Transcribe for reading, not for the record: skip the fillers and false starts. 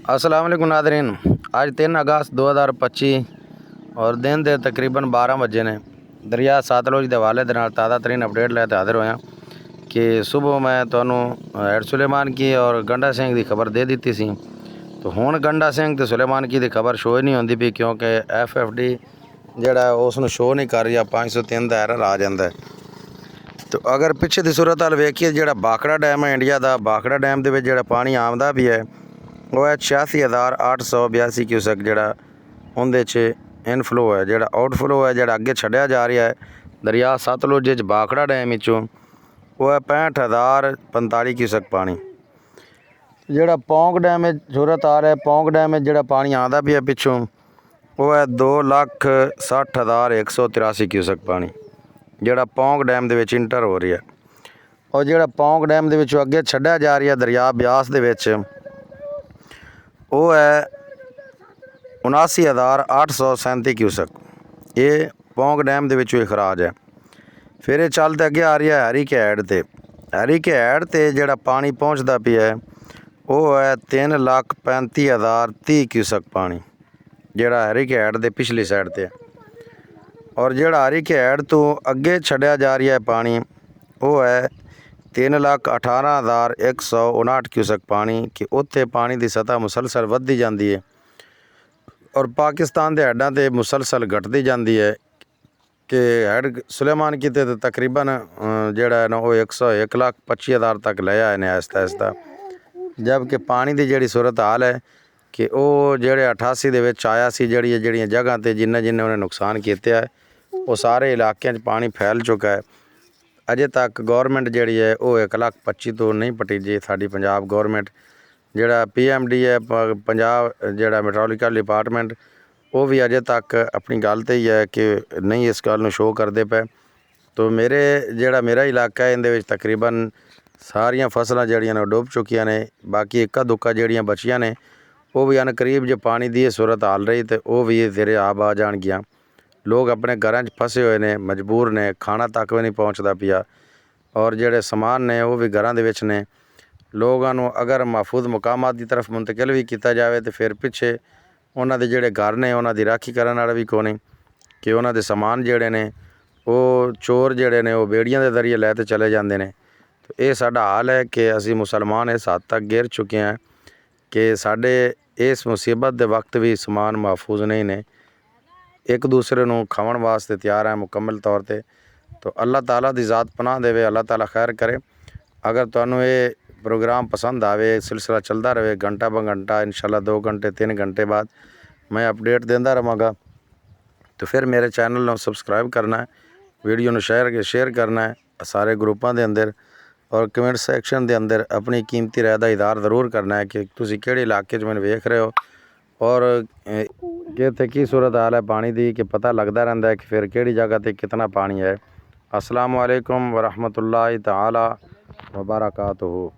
अस्सलाम वालेकुम नाज़रीन। आज 3 अगस्त 2025 और दिन दे तकरीबन 12 बजे ने दरिया सतलुज के हवाले दे नाल ताज़ा तरीन अपडेट लैके हाजिर होया कि सुबह मैं तुहानू हैड सुलेमान की और गंडा सिंह की खबर दे दी सी। तो हुण गंडा सिंह तो सुलेमान की खबर शो ही नहीं होंदी पई क्योंकि FFD जिहड़ा उसनू शो नहीं कर रही। 503 का एरर आ जाता है। तो अगर पिछे की सूरत हाल वेखिए जिहड़ा भाखड़ा डैम है इंडिया का, भाखड़ा डैम के जिहड़ा पानी आमदा भी है वो है 86,882 क्यूसक जिहड़ा उहदे च इनफ्लो है। जिहड़ा आउटफ्लो है जिहड़ा अगे छड्डिया जा रहा है दरिया सतलुज भाखड़ा डैम विचों वो है 65,045 क्यूसक पानी। जिहड़ा पौंग डैम सूरत आ रहा है, पौंग डैम जिहड़ा पानी आंदा भी है पिछों वो है 2,60,183 क्यूसक पानी जिहड़ा पौंग डैम दे विच इंटर हो रही है। और जिहड़ा पौंग डैम दे विचों अगे छड्डिया जा रही है दरिया ब्यास दे विच वो है 79,837 क्यूसक। ये पौंग डैम के विचों खराज है। फिर ये चलते अगे आ रही है हरीकैड ते। हरीकैड ते जिहड़ा पानी पहुँचता पिया है वो है 3,35,030 क्यूसक पानी जिहड़ा हरीकैड के पिछली साइड ते है। और जिहड़ा हरीकैड तो अगे छड्डिया जा रही है पानी वो है 3,18,159 क्यूसक पानी कि उत्थे पानी की सतह मुसलसल वधदी जाती है और पाकिस्तान के हैडा ते मुसलसल घटती जाती है कि हैड सुलेमान की ते तकरीबन जिहड़ा है ना वो 101,25,000 तक ले आए ने आहिस्ता आहिस्ता। जबकि पानी की जिहड़ी सूरत हाल है कि वो जिहड़े 88 दे विच आया सी जिहड़ियां जगह ते जिन्ने उन्हें नुकसान किया है वो सारे इलाकों पानी फैल चुका है। अजे तक गौरमेंट जिहड़ी है वो 1,25,000 तो नहीं पटीजी। साडी पंजाब गौरमेंट जिहड़ा PMD है पंजाब जिहड़ा मैट्रोलॉजिकल डिपार्टमेंट वो भी अजे तक अपनी गल ते ही है कि नहीं इस गल नूं शो करदे पे। तो मेरा इलाका है इहदे विच तकरीबन सारियां फसलां जिहड़ियां ने डुब चुकियां ने। बाकी इक्का दुक्का जिहड़ियां बचियां ने वो भी अनकरीब जो पानी की सूरत हाल रही तो वो भी तेरे आ जाणगियां। लोग अपने घरां फसे हुए ने, मजबूर ने, खाना तक भी नहीं पहुँचता पिया और जिहड़े समान ने वो भी घरां दे विच ने। लोगों नूं अगर महफूज मुकामात की तरफ मुंतकिल भी किया जाए तो फिर पिछे उन्हां दे जिहड़े घर ने उन्हां दी राखी करन वाला भी कोई नहीं कि उन्हां दे समान जिहड़े ने वो चोर जिहड़े ने वो बेड़ियां दे जरिए लैते चले जाते हैं। तो ये साडा हाल है कि असी मुसलमान इस हद तक गिर चुके हैं कि साडे इस मुसीबत के वक्त भी समान महफूज नहीं ने। एक दूसरे नूं खावन वास्ते तैयार है मुकम्मल तौर पर। तो अल्लाह ताला दी ज़ात पनाह देवे, अल्लाह ताला खैर करे। अगर तुहानूं ये प्रोग्राम पसंद आवे, सिलसिला चलता रहे घंटा ब घंटा, इंशाल्लाह 2 घंटे 3 घंटे बाद मैं अपडेट देंदा रहांगा। तो फिर मेरे चैनल नूं सबसक्राइब करना है, वीडियो नूं शेयर करना है सारे ग्रुपां दे अंदर और कमेंट सैक्शन के अंदर अपनी कीमती राय का इज़हार ज़रूर करना है कि तुसीं किहड़े इलाके मैंने वेख रहे हो और कि इत्थे की सूरत हाल है पानी की कि पता लगता रहता है कि फिर किहड़ी जगह ते कितना पानी है। अस्सलाम वालेकुम वरहमतुल्लाहि ताला वबरकातुहू।